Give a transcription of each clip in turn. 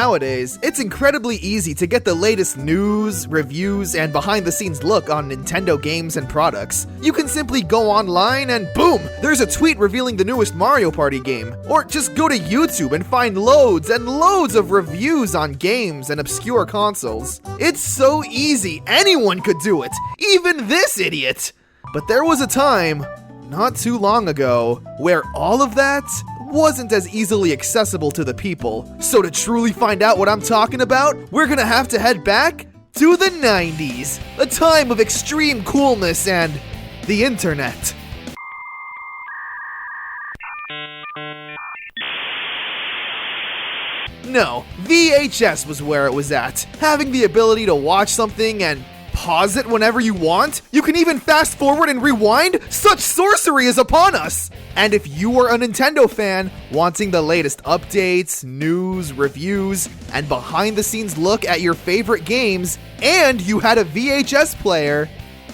nowadays, it's incredibly easy to get the latest news, reviews, and behind-the-scenes look on Nintendo games and products. You can simply go online and boom, there's a tweet revealing the newest Mario Party game. Or just go to YouTube and find loads and loads of reviews on games and obscure consoles. It's so easy, anyone could do it, even this idiot. But there was a time, not too long ago, where all of that wasn't as easily accessible to the people. So to truly find out what I'm talking about, we're gonna have to head back to the 90s, a time of extreme coolness and the internet. No, VHS was where it was at. Having the ability to watch something and pause it whenever you want. You can even fast forward and rewind. Such sorcery is upon us. And if you are a Nintendo fan wanting the latest updates, news, reviews, and behind the scenes look at your favorite games, and you had a VHS player,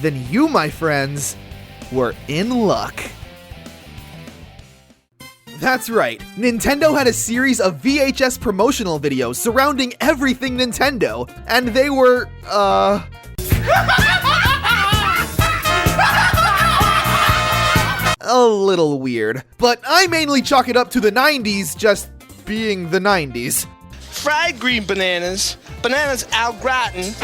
then you, my friends, were in luck. That's right, Nintendo had a series of VHS promotional videos surrounding everything Nintendo, and they were, a little weird. But I mainly chalk it up to the 90s just being the 90s. Fried green bananas, bananas au gratin.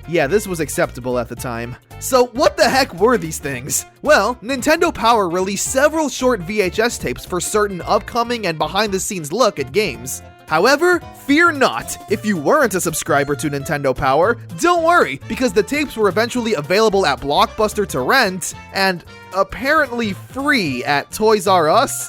Yeah, this was acceptable at the time. So what the heck were these things? Well, Nintendo Power released several short VHS tapes for certain upcoming and behind-the-scenes look at games. However, fear not, if you weren't a subscriber to Nintendo Power, don't worry, because the tapes were eventually available at Blockbuster to rent, and apparently free at Toys R Us?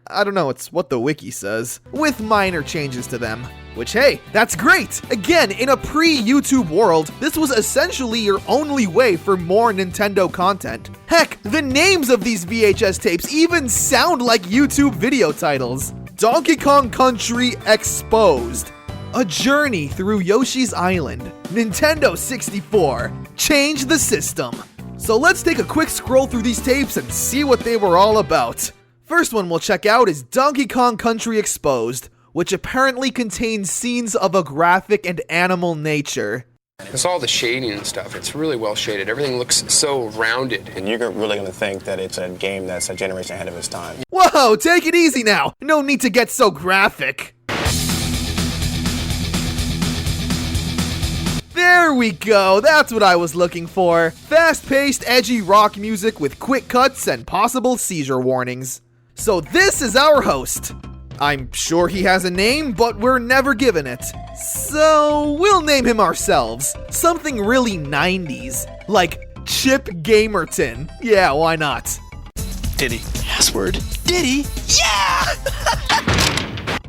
I don't know, it's what the wiki says, with minor changes to them. Which, hey, that's great! Again, in a pre-YouTube world, this was essentially your only way for more Nintendo content. Heck, the names of these VHS tapes even sound like YouTube video titles. Donkey Kong Country Exposed, A Journey Through Yoshi's Island, Nintendo 64, Change the System. So let's take a quick scroll through these tapes and see what they were all about. First one we'll check out is Donkey Kong Country Exposed, which apparently contains scenes of a graphic and animal nature. It's all the shading and stuff. It's really well shaded. Everything looks so rounded. And you're really going to think that it's a game that's a generation ahead of its time. Whoa, take it easy now. No need to get so graphic. There we go, that's what I was looking for. Fast-paced, edgy rock music with quick cuts and possible seizure warnings. So this is our host. I'm sure he has a name, but we're never given it. So we'll name him ourselves. Something really 90s, like Chip Gamerton. Yeah, why not? Diddy. Password. Diddy? Yeah!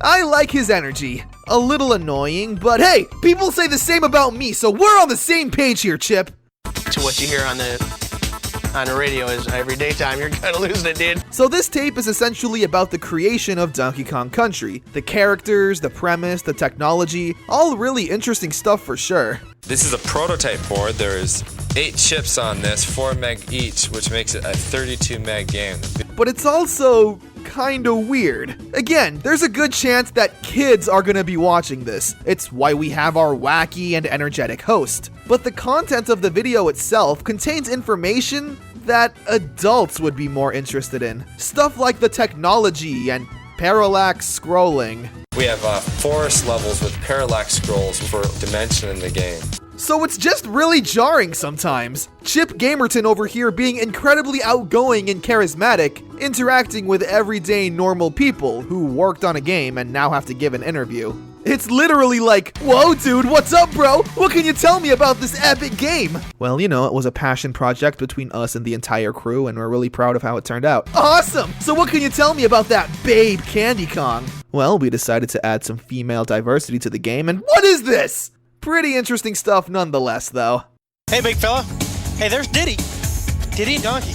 I like his energy. A little annoying, but hey, people say the same about me, so we're on the same page here, Chip. To what you hear on the radio is every daytime you're kind of losing it, dude. So this tape is essentially about the creation of Donkey Kong Country. The characters, the premise, the technology, all really interesting stuff for sure. This is a prototype board. There's 8 chips on this, 4 meg each, which makes it a 32 meg game. But it's also kinda weird. Again, there's a good chance that kids are gonna be watching this. It's why we have our wacky and energetic host. But the content of the video itself contains information that adults would be more interested in. Stuff like the technology and parallax scrolling. We have forest levels with parallax scrolls for dimension in the game. So it's just really jarring sometimes. Chip Gamerton over here being incredibly outgoing and charismatic, interacting with everyday normal people who worked on a game and now have to give an interview. It's literally like, whoa dude, what's up bro? What can you tell me about this epic game? Well, you know, it was a passion project between us and the entire crew, and we're really proud of how it turned out. Awesome! So what can you tell me about that babe Candy Kong? Well, we decided to add some female diversity to the game, and what is this? Pretty interesting stuff nonetheless, though. Hey, big fella. Hey, there's Diddy. Diddy and Donkey.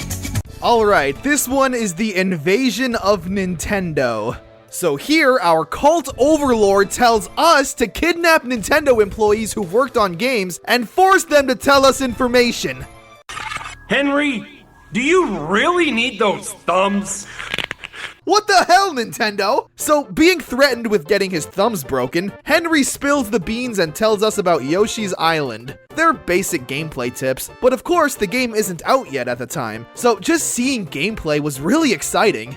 Alright, this one is the invasion of Nintendo. So here, our cult overlord tells us to kidnap Nintendo employees who worked on games and force them to tell us information. Henry, do you really need those thumbs? What the hell, Nintendo? So, being threatened with getting his thumbs broken, Henry spills the beans and tells us about Yoshi's Island. They're basic gameplay tips, but of course the game isn't out yet at the time, so just seeing gameplay was really exciting.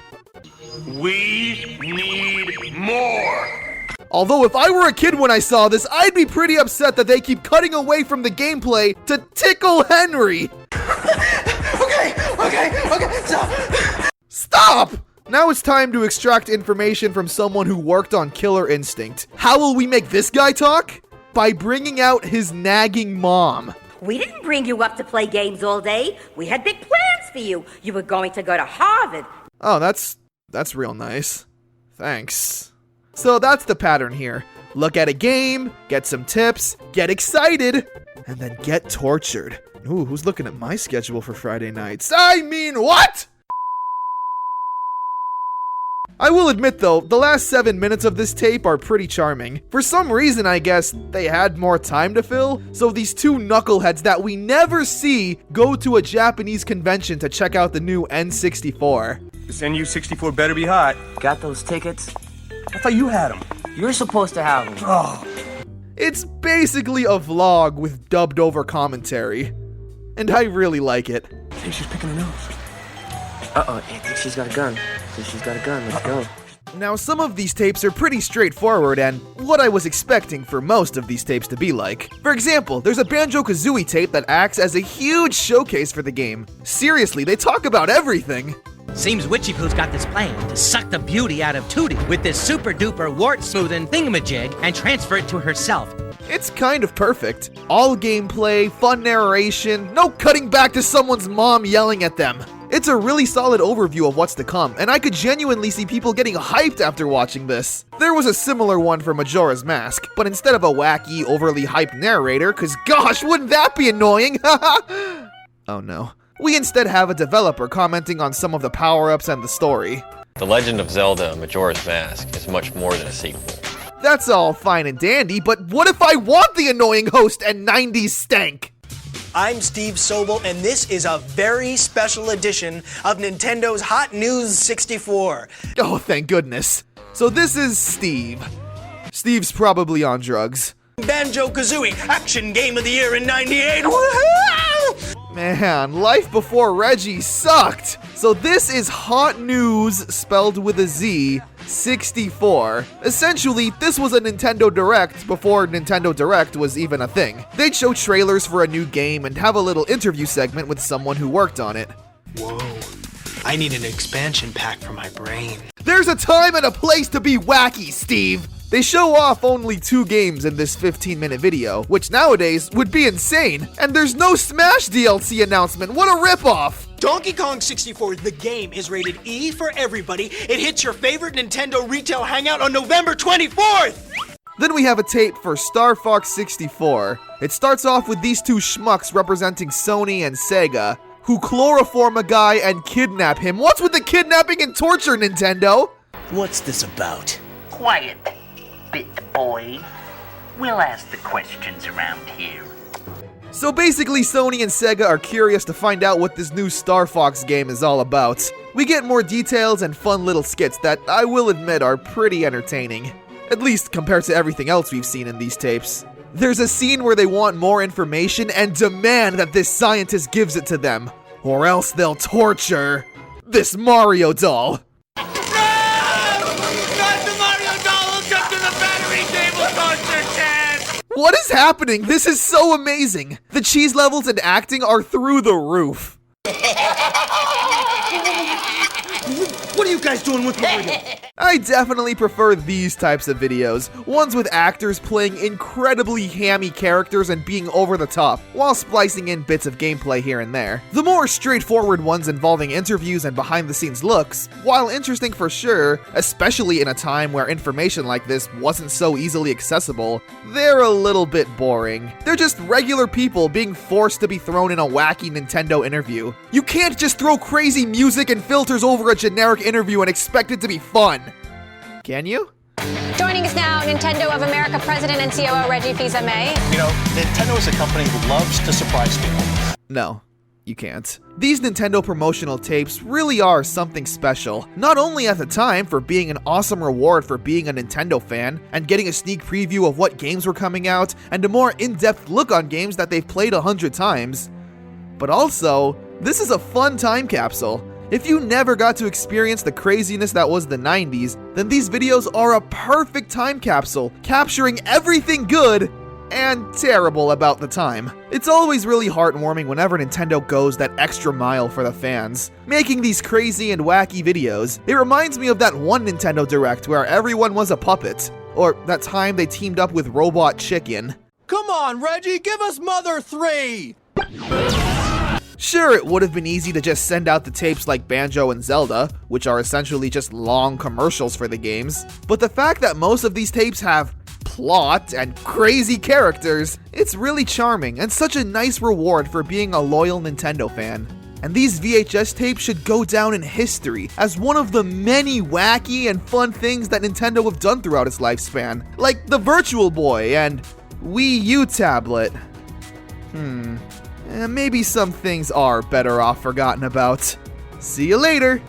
We need more! Although if I were a kid when I saw this, I'd be pretty upset that they keep cutting away from the gameplay to tickle Henry. Okay, stop! Stop! Now it's time to extract information from someone who worked on Killer Instinct. How will we make this guy talk? By bringing out his nagging mom. We didn't bring you up to play games all day. We had big plans for you. You were going to go to Harvard. Oh, that's real nice. Thanks. So that's the pattern here. Look at a game, get some tips, get excited, and then get tortured. Ooh, who's looking at my schedule for Friday nights? I mean, what? I will admit though, the last 7 minutes of this tape are pretty charming. For some reason, I guess, they had more time to fill, so these two knuckleheads that we never see go to a Japanese convention to check out the new N64. This NU64 better be hot. Got those tickets? I thought you had them. You're supposed to have them. Oh. It's basically a vlog with dubbed over commentary, and I really like it. I think she's picking her nose. I think she's got a gun. Let's go. Now, some of these tapes are pretty straightforward and what I was expecting for most of these tapes to be like. For example, there's a Banjo-Kazooie tape that acts as a huge showcase for the game. Seriously, they talk about everything. Seems Witchy Poo's got this plan to suck the beauty out of Tootie with this super-duper wart-smoothing thingamajig and transfer it to herself. It's kind of perfect. All gameplay, fun narration, no cutting back to someone's mom yelling at them. It's a really solid overview of what's to come, and I could genuinely see people getting hyped after watching this. There was a similar one for Majora's Mask, but instead of a wacky, overly hyped narrator, cause gosh, wouldn't that be annoying? Oh no. We instead have a developer commenting on some of the power-ups and the story. The Legend of Zelda Majora's Mask is much more than a sequel. That's all fine and dandy, but what if I want the annoying host and 90s stank? I'm Steve Sobel, and this is a very special edition of Nintendo's Hot News 64. Oh, thank goodness. So this is Steve. Steve's probably on drugs. Banjo-Kazooie, Action Game of the Year in '98. Woohoo! Man, life before Reggie sucked. So this is Hot News, spelled with a Z, 64. Essentially, this was a Nintendo Direct before Nintendo Direct was even a thing. They'd show trailers for a new game and have a little interview segment with someone who worked on it. Whoa, I need an expansion pack for my brain. There's a time and a place to be wacky, Steve! They show off only 2 games in this 15-minute video, which nowadays would be insane. And there's no Smash DLC announcement, what a ripoff! Donkey Kong 64, the game, is rated E for everybody. It hits your favorite Nintendo retail hangout on November 24th! Then we have a tape for Starfox 64. It starts off with these two schmucks representing Sony and Sega, who chloroform a guy and kidnap him. What's with the kidnapping and torture, Nintendo? What's this about? Quiet, bit boy. We'll ask the questions around here. So basically, Sony and Sega are curious to find out what this new Starfox game is all about. We get more details and fun little skits that I will admit are pretty entertaining. At least compared to everything else we've seen in these tapes. There's a scene where they want more information and demand that this scientist gives it to them, or else they'll torture this Mario doll. What is happening? This is so amazing. The cheese levels and acting are through the roof. What are you guys doing with Mario? I definitely prefer these types of videos, ones with actors playing incredibly hammy characters and being over the top, while splicing in bits of gameplay here and there. The more straightforward ones involving interviews and behind-the-scenes looks, while interesting for sure, especially in a time where information like this wasn't so easily accessible, they're a little bit boring. They're just regular people being forced to be thrown in a wacky Nintendo interview. You can't just throw crazy music and filters over a generic interview and expect it to be fun. Can you? Joining us now, Nintendo of America President and COO Reggie Fils-Aimé. You know, Nintendo is a company who loves to surprise people. No. you can't. These Nintendo promotional tapes really are something special, not only at the time for being an awesome reward for being a Nintendo fan and getting a sneak preview of what games were coming out and a more in-depth look on games that they've played 100 times, but also, this is a fun time capsule. If you never got to experience the craziness that was the 90s, then these videos are a perfect time capsule, capturing everything good and terrible about the time. It's always really heartwarming whenever Nintendo goes that extra mile for the fans, making these crazy and wacky videos. It reminds me of that one Nintendo Direct where everyone was a puppet, or that time they teamed up with Robot Chicken. Come on, Reggie, give us Mother 3! Sure, it would have been easy to just send out the tapes like Banjo and Zelda, which are essentially just long commercials for the games, but the fact that most of these tapes have plot and crazy characters, it's really charming and such a nice reward for being a loyal Nintendo fan. And these VHS tapes should go down in history as one of the many wacky and fun things that Nintendo have done throughout its lifespan, like the Virtual Boy and Wii U tablet. Maybe some things are better off forgotten about. See you later!